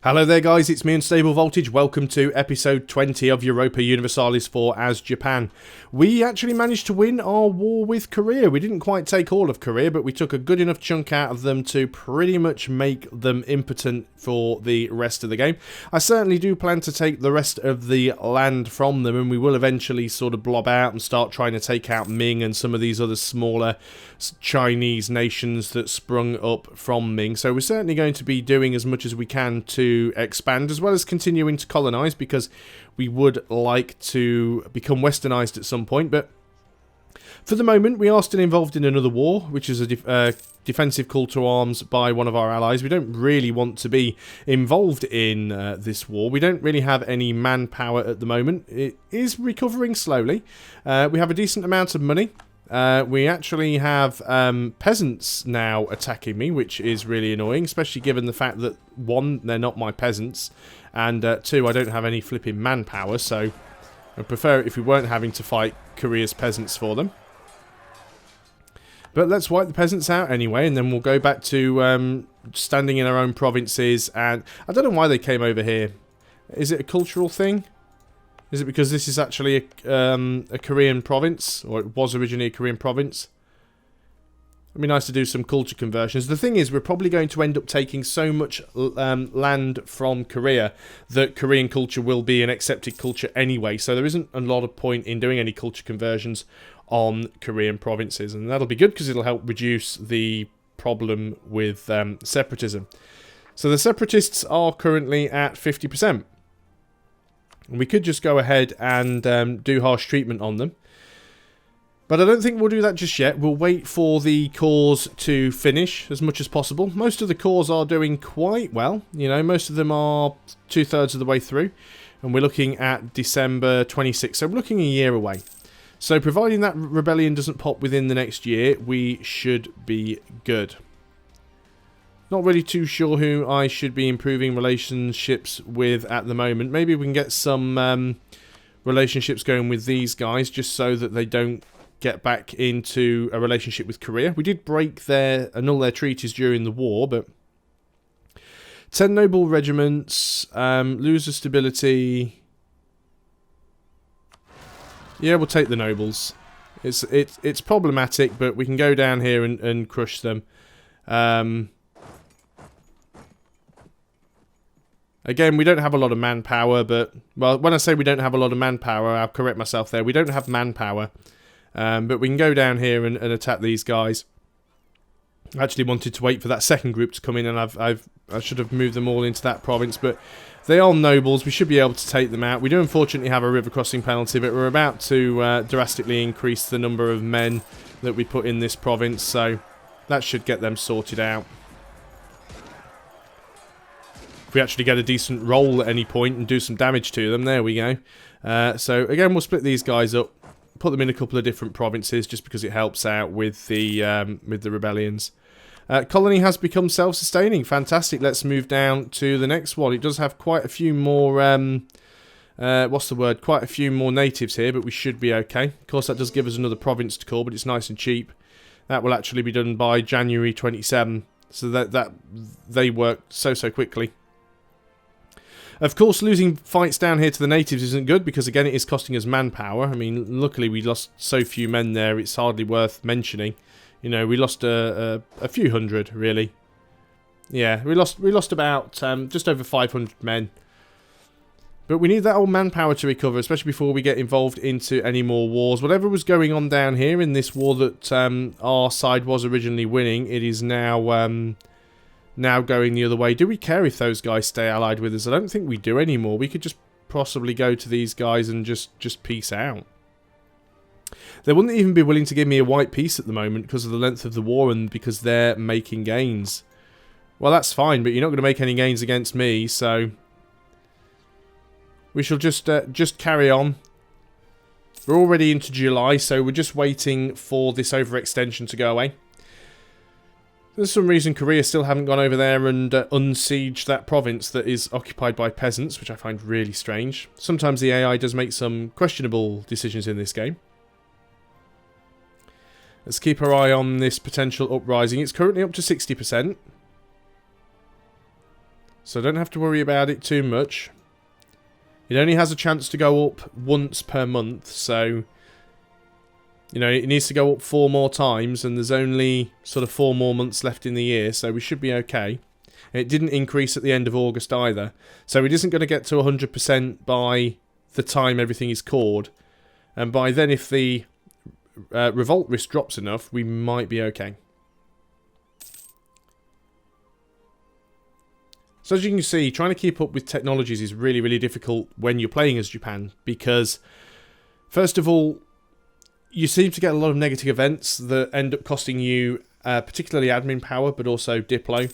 Hello there guys, it's me Unstable Voltage. Welcome to episode 20 of Europa Universalis IV as Japan. We actually managed to win our war with Korea. We didn't quite take all of Korea, but we took a good enough chunk out of them to pretty much make them impotent for the rest of the game. I certainly do plan to take the rest of the land from them, and we will eventually sort of blob out and start trying to take out Ming and some of these other smaller Chinese nations that sprung up from Ming. So we're certainly going to be doing as much as we can to expand, as well as continuing to colonize, because we would like to become westernized at some point. But for the moment we are still involved in another war, which is a defensive call to arms by one of our allies. We don't really want to be involved in this war. We don't really have any manpower at the moment. It is recovering slowly. We have a decent amount of money. We actually have peasants now attacking me, which is really annoying, especially given the fact that, one, they're not my peasants, and two, I don't have any flipping manpower, so I'd prefer it if we weren't having to fight Korea's peasants for them. But let's wipe the peasants out anyway, and then we'll go back to standing in our own provinces. And I don't know why they came over here. Is it a cultural thing? Is it because this is actually a Korean province, or it was originally a Korean province? It'd be nice to do some culture conversions. The thing is, we're probably going to end up taking so much land from Korea that Korean culture will be an accepted culture anyway. So there isn't a lot of point in doing any culture conversions on Korean provinces. And that'll be good because it'll help reduce the problem with separatism. So the separatists are currently at 50%. We could just go ahead and do harsh treatment on them. But I don't think we'll do that just yet. We'll wait for the cores to finish as much as possible. Most of the cores are doing quite well. You know, most of them are 2/3 of the way through. And we're looking at December 26th. So we're looking a year away. So providing that rebellion doesn't pop within the next year, we should be good. Not really too sure who I should be improving relationships with at the moment. Maybe we can get some relationships going with these guys, just so that they don't get back into a relationship with Korea. We did annul their treaties during the war, but 10 noble regiments, loser stability. Yeah, we'll take the nobles. It's problematic, but we can go down here and crush them. Again, we don't have a lot of manpower, but... Well, when I say we don't have a lot of manpower, I'll correct myself there. We don't have manpower. But we can go down here and attack these guys. I actually wanted to wait for that second group to come in, and I should have moved them all into that province. But they are nobles. We should be able to take them out. We do unfortunately have a river crossing penalty, but we're about to drastically increase the number of men that we put in this province. So that should get them sorted out. If we actually get a decent roll at any point and do some damage to them, there we go. So again, we'll split these guys up, put them in a couple of different provinces, just because it helps out with the rebellions. Colony has become self-sustaining. Fantastic. Let's move down to the next one. It does have quite a few more quite a few more natives here, but we should be okay. Of course, that does give us another province to call, but it's nice and cheap. That will actually be done by January 27, so that they work so quickly. Of course, losing fights down here to the natives isn't good, because again, it is costing us manpower. I mean, luckily we lost so few men there, it's hardly worth mentioning. You know, we lost a few hundred, really. Yeah, we lost about just over 500 men. But we need that old manpower to recover, especially before we get involved into any more wars. Whatever was going on down here in this war that our side was originally winning, it is now... now going the other way. Do we care if those guys stay allied with us? I don't think we do anymore. We could just possibly go to these guys and just peace out. They wouldn't even be willing to give me a white peace at the moment because of the length of the war and because they're making gains. Well, that's fine, but you're not going to make any gains against me, so... we shall just carry on. We're already into July, so we're just waiting for this overextension to go away. For some reason, Korea still haven't gone over there and unsieged that province that is occupied by peasants, which I find really strange. Sometimes the AI does make some questionable decisions in this game. Let's keep our eye on this potential uprising. It's currently up to 60%. So don't have to worry about it too much. It only has a chance to go up once per month, so... You know, it needs to go up 4 more times, and there's only sort of 4 more months left in the year, so we should be okay. It didn't increase at the end of August either, so it isn't going to get to 100% by the time everything is cored. And by then, if the revolt risk drops enough, we might be okay. So as you can see, trying to keep up with technologies is really, really difficult when you're playing as Japan, because, first of all, you seem to get a lot of negative events that end up costing you particularly admin power, but also Diplo.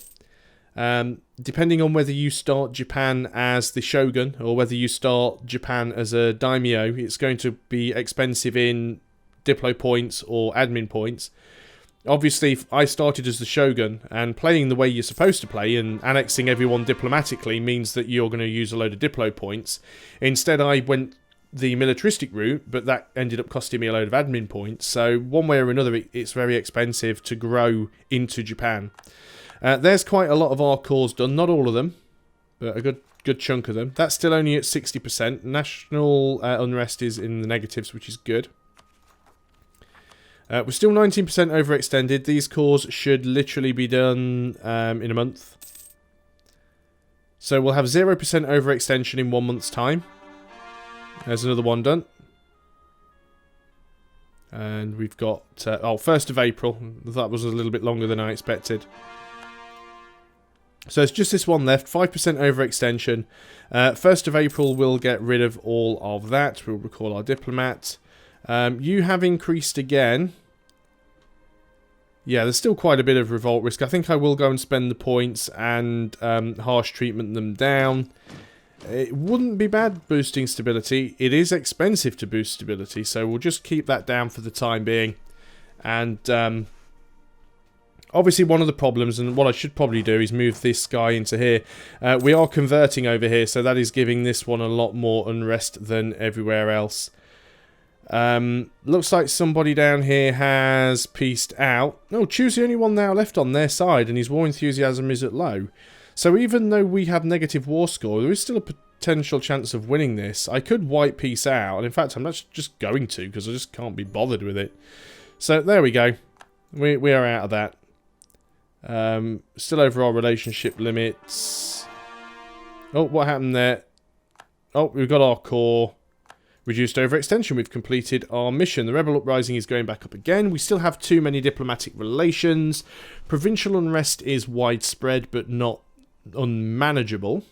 Depending on whether you start Japan as the Shogun or whether you start Japan as a Daimyo, it's going to be expensive in Diplo points or admin points. Obviously, if I started as the Shogun, and playing the way you're supposed to play and annexing everyone diplomatically means that you're going to use a load of Diplo points. Instead, I went the militaristic route, but that ended up costing me a load of admin points. So one way or another, it's very expensive to grow into Japan. There's quite a lot of our cores done, not all of them, but a good chunk of them. That's still only at 60%. National unrest is in the negatives, which is good. We're still 19% overextended. These cores should literally be done in a month. So we'll have 0% overextension in 1 month's time. There's another one done. And we've got... 1st of April. That was a little bit longer than I expected. So it's just this one left. 5% overextension. 1st of April, we'll get rid of all of that. We'll recall our diplomat. You have increased again. Yeah, there's still quite a bit of revolt risk. I think I will go and spend the points and harsh treatment them down. It wouldn't be bad boosting stability. It is expensive to boost stability, so we'll just keep that down for the time being. And obviously one of the problems, and what I should probably do, is move this guy into here. We are converting over here, so that is giving this one a lot more unrest than everywhere else. Looks like somebody down here has pieced out. No, Chu's the only one now left on their side, and his war enthusiasm is at low. So even though we have negative war score, there is still a potential chance of winning this. I could wipe peace out, and in fact I'm not just going to, because I just can't be bothered with it. So there we go. We are out of that. Still over our relationship limits. Oh, what happened there? Oh, we've got our core. Reduced overextension. We've completed our mission. The rebel uprising is going back up again. We still have too many diplomatic relations. Provincial unrest is widespread, but not unmanageable.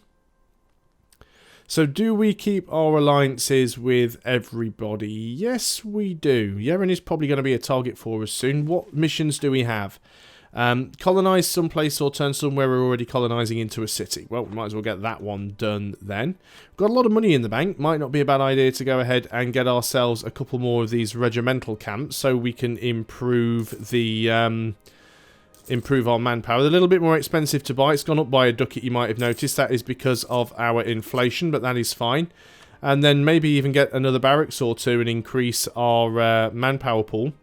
So do we keep our alliances with everybody? Yes, we do. Yeren is probably going to be a target for us soon. What missions do we have? Colonize someplace or turn somewhere we're already colonizing into a city. Well, we might as well get that one done then. We've got a lot of money in the bank. Might not be a bad idea to go ahead and get ourselves a couple more of these regimental camps so we can improve the improve our manpower. They're a little bit more expensive to buy. It's gone up by a ducat, you might have noticed. That is because of our inflation, but that is fine. And then maybe even get another barracks or two and increase our manpower pool.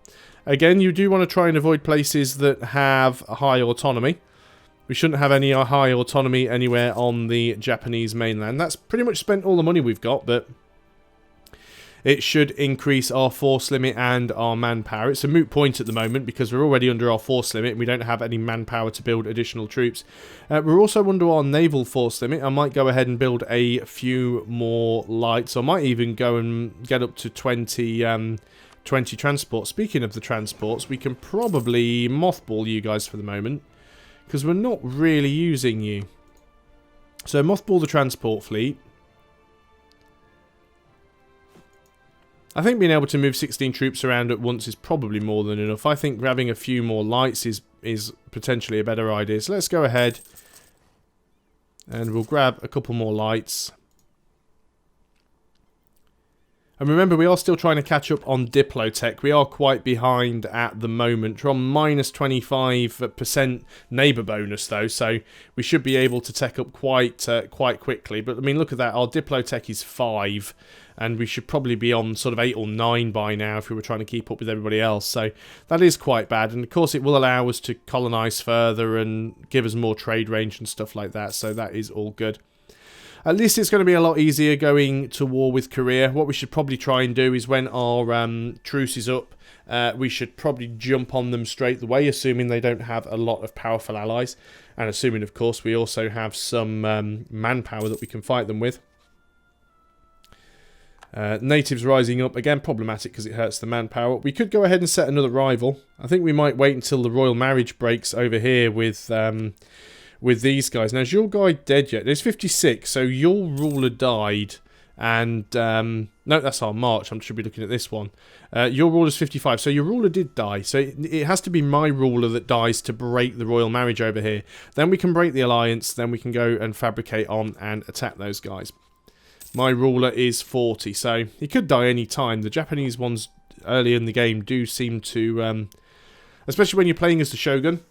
Again, you do want to try and avoid places that have high autonomy. We shouldn't have any high autonomy anywhere on the Japanese mainland. That's pretty much spent all the money we've got, but it should increase our force limit and our manpower. It's a moot point at the moment because we're already under our force limit and we don't have any manpower to build additional troops. We're also under our naval force limit. I might go ahead and build a few more lights. I might even go and get up to 20 transports. Speaking of the transports, we can probably mothball you guys for the moment because we're not really using you. So mothball the transport fleet. I think being able to move 16 troops around at once is probably more than enough. I think grabbing a few more lights is potentially a better idea. So let's go ahead and we'll grab a couple more lights. And remember, we are still trying to catch up on Diplotech. We are quite behind at the moment. We're on minus 25% neighbour bonus, though, so we should be able to tech up quite quickly. But, I mean, look at that. Our Diplotech is 5, and we should probably be on sort of 8 or 9 by now if we were trying to keep up with everybody else. So that is quite bad. And, of course, it will allow us to colonise further and give us more trade range and stuff like that. So that is all good. At least it's going to be a lot easier going to war with Korea. What we should probably try and do is when our truce is up, we should probably jump on them straight away, assuming they don't have a lot of powerful allies. And assuming, of course, we also have some manpower that we can fight them with. Natives rising up, again, problematic because it hurts the manpower. We could go ahead and set another rival. I think we might wait until the royal marriage breaks over here with these guys. Now, is your guy dead yet? There's 56, so your ruler died. And, no, that's our march. I should be looking at this one. Your ruler's 55, so your ruler did die. So it has to be my ruler that dies to break the royal marriage over here. Then we can break the alliance, then we can go and fabricate on and attack those guys. My ruler is 40, so he could die any time. The Japanese ones early in the game do seem to, especially when you're playing as the Shogun.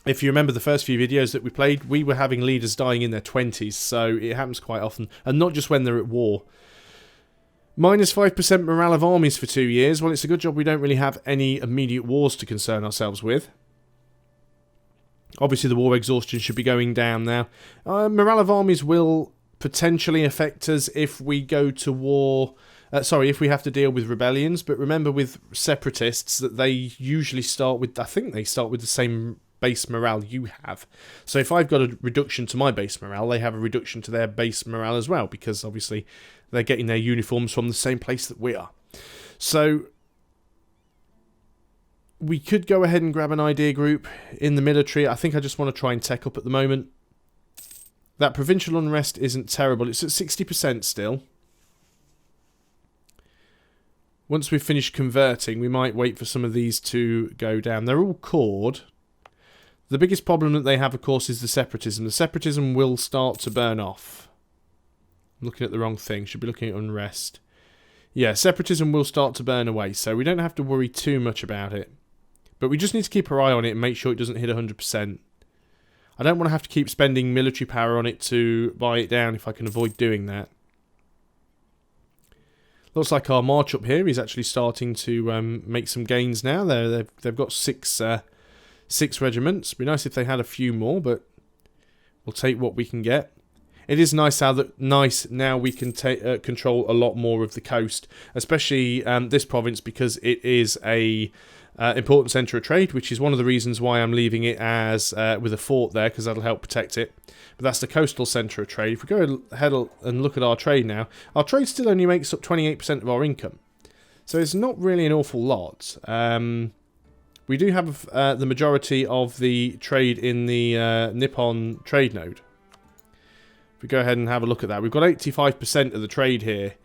If you remember the first few videos that we played, we were having leaders dying in their 20s, so it happens quite often, and not just when they're at war. Minus 5% morale of armies for 2 years. Well, it's a good job we don't really have any immediate wars to concern ourselves with. Obviously, the war exhaustion should be going down now. Morale of armies will potentially affect us if we go to war... if we have to deal with rebellions, but remember with separatists that they usually start with... I think they start with the same base morale you have. So if I've got a reduction to my base morale, they have a reduction to their base morale as well, because obviously they're getting their uniforms from the same place that we are. So we could go ahead and grab an idea group in the military. I think I just want to try and tech up at the moment. That provincial unrest isn't terrible. It's at 60% still. Once we've finished converting, we might wait for some of these to go down. They're all cored. The biggest problem that they have, of course, is the separatism. The separatism will start to burn off. I'm looking at the wrong thing. Should be looking at unrest. Yeah, separatism will start to burn away, so we don't have to worry too much about it. But we just need to keep our eye on it and make sure it doesn't hit 100%. I don't want to have to keep spending military power on it to buy it down if I can avoid doing that. Looks like our march up here is actually starting to make some gains now. They've got six regiments. It'd be nice if they had a few more, but we'll take what we can get. It is nice now we can control a lot more of the coast, especially this province, because it is a important centre of trade, which is one of the reasons why I'm leaving it as with a fort there, because that'll help protect it. But that's the coastal centre of trade. If we go ahead and look at our trade now, our trade still only makes up 28% of our income, so it's not really an awful lot. We do have the majority of the trade in the Nippon trade node. If we go ahead and have a look at that, we've got 85% of the trade here.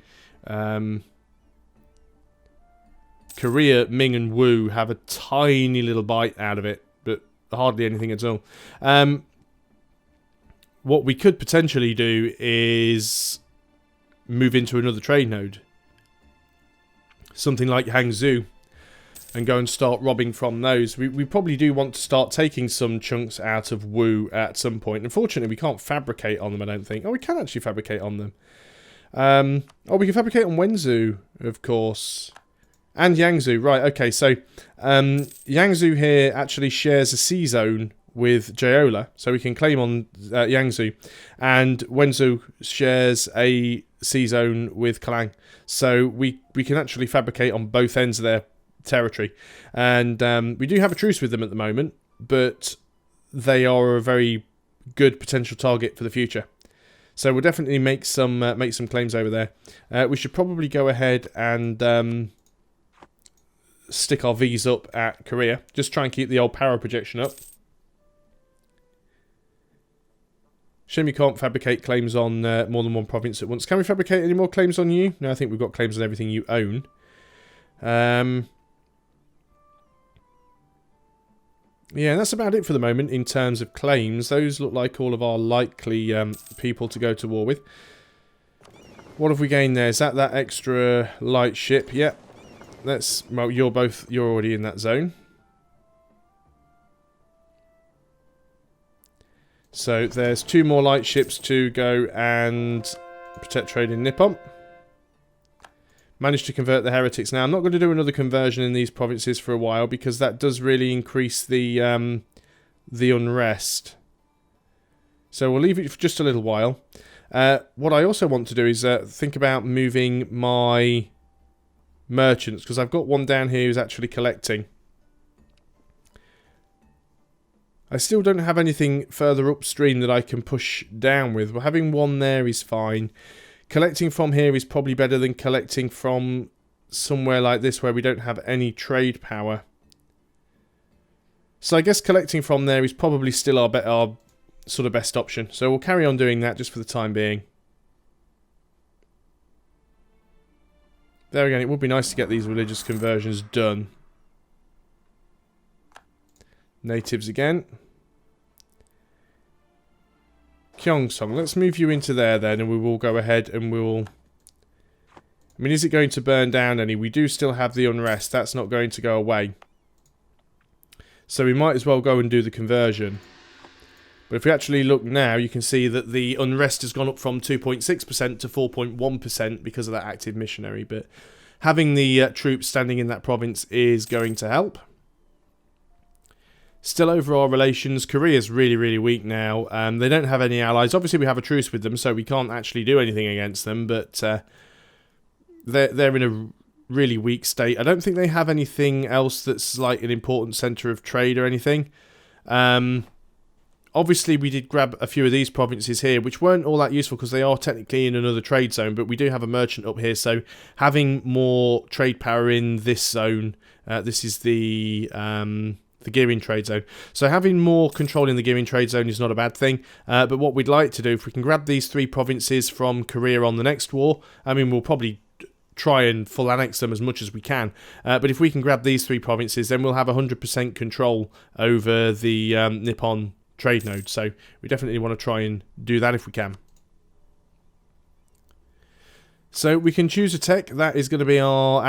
Korea, Ming and Wu have a tiny little bite out of it, but hardly anything at all. What we could potentially do is move into another trade node. Something like Hangzhou. And go and start robbing from those. We probably do want to start taking some chunks out of Wu at some point. Unfortunately, we can't fabricate on them, I don't think. Oh, we can actually fabricate on them. We can fabricate on Wenzhou, of course. And Yangzhou. Right, okay. So, Yangzhou here actually shares a sea zone with Jeolla. So we can claim on Yangzhou. And Wenzhou shares a sea zone with Kalang. So we can actually fabricate on both ends of their territory, and we do have a truce with them at the moment, but they are a very good potential target for the future. So we'll definitely make some claims over there. We should probably go ahead and stick our V's up at Korea. Just try and keep the old power projection up. Shame you can't fabricate claims on more than one province at once. Can we fabricate any more claims on you? No, I think we've got claims on everything you own. Yeah, that's about it for the moment in terms of claims. Those look like all of our likely people to go to war with. What have we gained there? Is that extra light ship? Yep. Well, you're already in that zone. So there's 2 more light ships to go and protect trade in Nippon. Managed to convert the heretics. Now, I'm not going to do another conversion in these provinces for a while because that does really increase the unrest. So we'll leave it for just a little while. What I also want to do is think about moving my merchants, because I've got one down here who's actually collecting. I still don't have anything further upstream that I can push down with. Well, having one there is fine. Collecting from here is probably better than collecting from somewhere like this where we don't have any trade power. So I guess collecting from there is probably still our sort of best option. So we'll carry on doing that just for the time being. There again, it would be nice to get these religious conversions done. Natives again. Gyeongsong, let's move you into there then, and we will go ahead and we'll... I mean, is it going to burn down any? We do still have the unrest. That's not going to go away. So we might as well go and do the conversion. But if we actually look now, you can see that the unrest has gone up from 2.6% to 4.1% because of that active missionary. But having the troops standing in that province is going to help. Still overall relations, Korea's really, really weak now. They don't have any allies. Obviously, we have a truce with them, so we can't actually do anything against them. But they're in a really weak state. I don't think they have anything else that's like an important centre of trade or anything. Obviously, we did grab a few of these provinces here, which weren't all that useful because they are technically in another trade zone, but we do have a merchant up here, so having more trade power in this zone, this is the gearing trade zone. So having more control in the gearing trade zone is not a bad thing, but what we'd like to do, if we can grab these 3 provinces from Korea on the next war, I mean, we'll probably try and full annex them as much as we can, but if we can grab these 3 provinces, then we'll have 100% control over the Nippon trade node, so we definitely want to try and do that if we can. So we can choose a tech. That is going to be our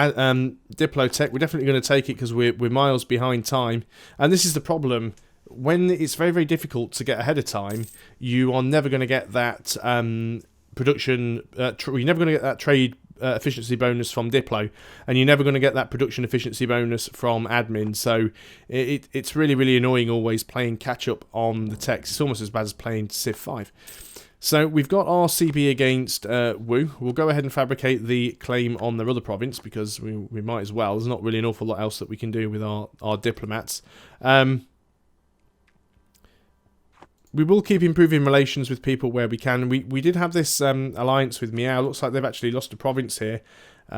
Diplo tech. We're definitely going to take it because we're miles behind time, and this is the problem. When it's very, very difficult to get ahead of time, you are never going to get that production, you're never going to get that trade efficiency bonus from Diplo, and you're never going to get that production efficiency bonus from admin, so it's really, really annoying always playing catch up on the techs. It's almost as bad as playing Civ 5. So we've got our CB against Wu. We'll go ahead and fabricate the claim on their other province because we might as well. There's not really an awful lot else that we can do with our diplomats. We will keep improving relations with people where we can. We did have this alliance with Miao. Looks like they've actually lost a province here. They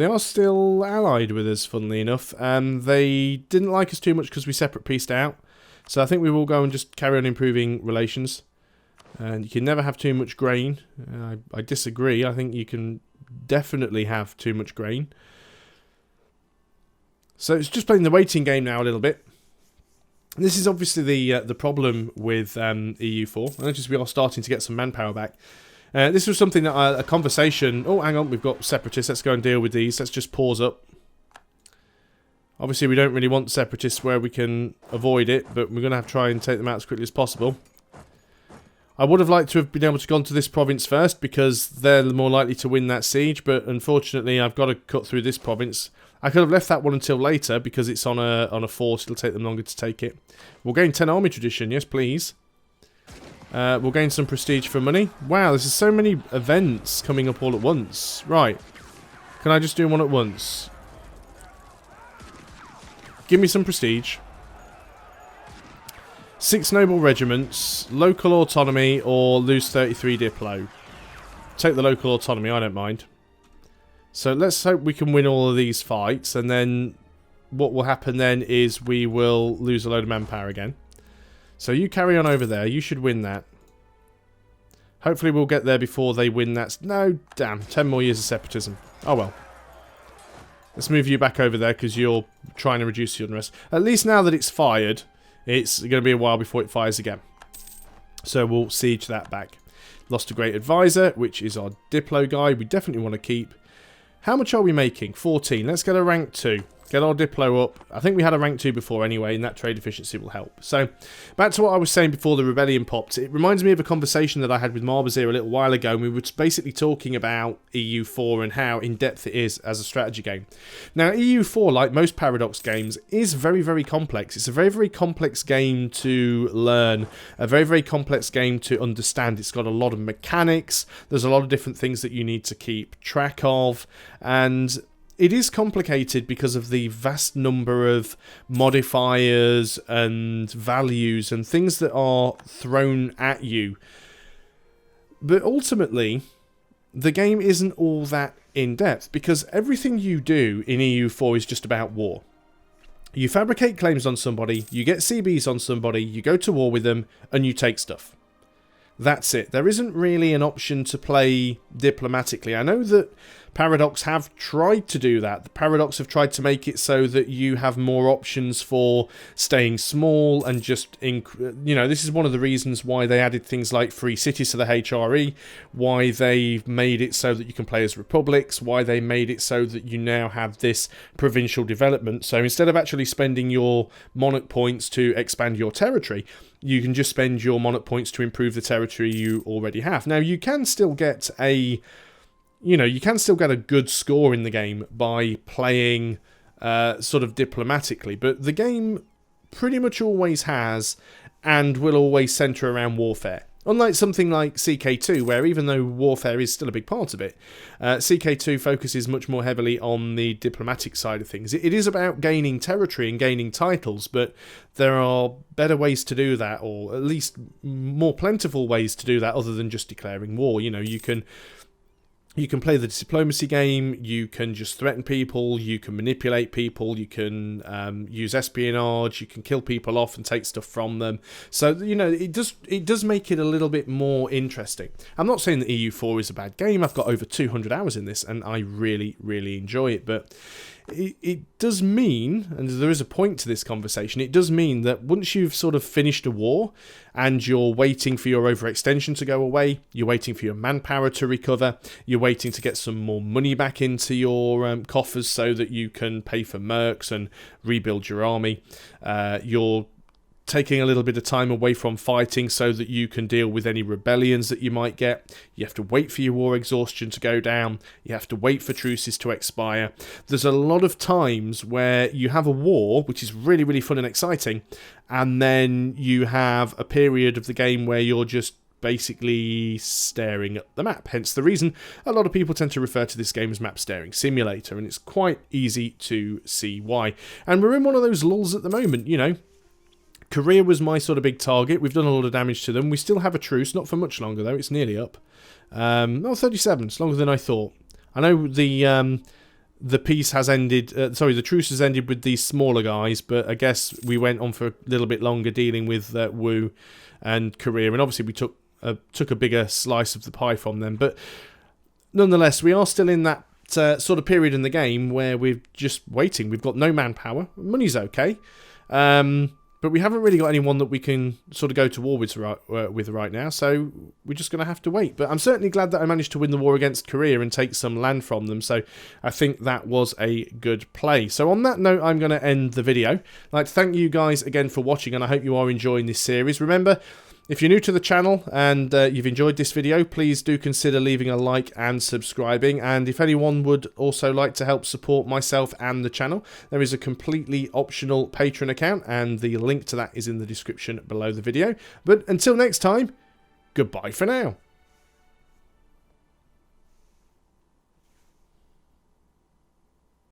are still allied with us, funnily enough. They didn't like us too much because we separate pieced out. So I think we will go and just carry on improving relations. And you can never have too much grain. I disagree. I think you can definitely have too much grain. So it's just playing the waiting game now a little bit. This is obviously the problem with EU4. I notice we are starting to get some manpower back. This was something that a conversation... Oh, hang on, we've got separatists. Let's go and deal with these. Let's just pause up. Obviously, we don't really want separatists where we can avoid it, but we're going to have to try and take them out as quickly as possible. I would have liked to have been able to go to this province first because they're more likely to win that siege, but unfortunately, I've got to cut through this province. I could have left that one until later because it's on a fort. It'll take them longer to take it. We'll gain 10 army tradition. Yes, please. We'll gain some prestige for money. Wow, there's so many events coming up all at once. Right. Can I just do one at once? Give me some prestige. 6 noble regiments, local autonomy, or lose 33 Diplo. Take the local autonomy, I don't mind. So let's hope we can win all of these fights, and then what will happen then is we will lose a load of manpower again. So you carry on over there, you should win that. Hopefully we'll get there before they win that. No, damn, 10 more years of separatism. Oh well. Let's move you back over there because you're trying to reduce the unrest. At least now that it's going to be a while before it fires again. So we'll siege that back. Lost a great advisor, which is our Diplo guy. We definitely want to keep. How much are we making? 14. Let's get a rank 2. Get our Diplo up. I think we had a rank 2 before anyway, and that trade efficiency will help. So, back to what I was saying before the rebellion popped. It reminds me of a conversation that I had with Marbazir a little while ago, and we were basically talking about EU4 and how in-depth it is as a strategy game. Now, EU4, like most Paradox games, is very, very complex. It's a very, very complex game to learn, a very, very complex game to understand. It's got a lot of mechanics. There's a lot of different things that you need to keep track of, and it is complicated because of the vast number of modifiers and values and things that are thrown at you. But ultimately, the game isn't all that in-depth because everything you do in EU4 is just about war. You fabricate claims on somebody, you get CBs on somebody, you go to war with them, and you take stuff. That's it. There isn't really an option to play diplomatically. I know that Paradox have tried to do that. The Paradox have tried to make it so that you have more options for staying small and just, this is one of the reasons why they added things like free cities to the HRE, why they've made it so that you can play as republics, why they made it so that you now have this provincial development. So instead of actually spending your monarch points to expand your territory, you can just spend your monarch points to improve the territory you already have. Now, you can still get a good score in the game by playing sort of diplomatically, but the game pretty much always has and will always centre around warfare. Unlike something like CK2, where even though warfare is still a big part of it, CK2 focuses much more heavily on the diplomatic side of things. It is about gaining territory and gaining titles, but there are better ways to do that, or at least more plentiful ways to do that other than just declaring war. You can play the diplomacy game, you can just threaten people, you can manipulate people, you can use espionage, you can kill people off and take stuff from them. So, it does make it a little bit more interesting. I'm not saying that EU4 is a bad game. I've got over 200 hours in this and I really, really enjoy it. But it does mean, and there is a point to this conversation, it does mean that once you've sort of finished a war and you're waiting for your overextension to go away, you're waiting for your manpower to recover, you're waiting to get some more money back into your coffers so that you can pay for mercs and rebuild your army, you're taking a little bit of time away from fighting so that you can deal with any rebellions that you might get. You have to wait for your war exhaustion to go down. You have to wait for truces to expire. There's a lot of times where you have a war, which is really, really fun and exciting, and then you have a period of the game where you're just basically staring at the map. Hence the reason a lot of people tend to refer to this game as Map Staring Simulator, and it's quite easy to see why. And we're in one of those lulls at the moment, Korea was my sort of big target. We've done a lot of damage to them. We still have a truce, not for much longer though. It's nearly up. 37. It's longer than I thought. I know the peace has ended. The truce has ended with these smaller guys, but I guess we went on for a little bit longer dealing with Wu and Korea, and obviously we took a bigger slice of the pie from them. But nonetheless, we are still in that sort of period in the game where we're just waiting. We've got no manpower. Money's okay. But we haven't really got anyone that we can sort of go to war with right now, so we're just going to have to wait. But I'm certainly glad that I managed to win the war against Korea and take some land from them, so I think that was a good play. So on that note, I'm going to end the video. I'd like to thank you guys again for watching, and I hope you are enjoying this series. Remember, if you're new to the channel and you've enjoyed this video, please do consider leaving a like and subscribing. And if anyone would also like to help support myself and the channel, there is a completely optional Patreon account, and the link to that is in the description below the video. But until next time, goodbye for now.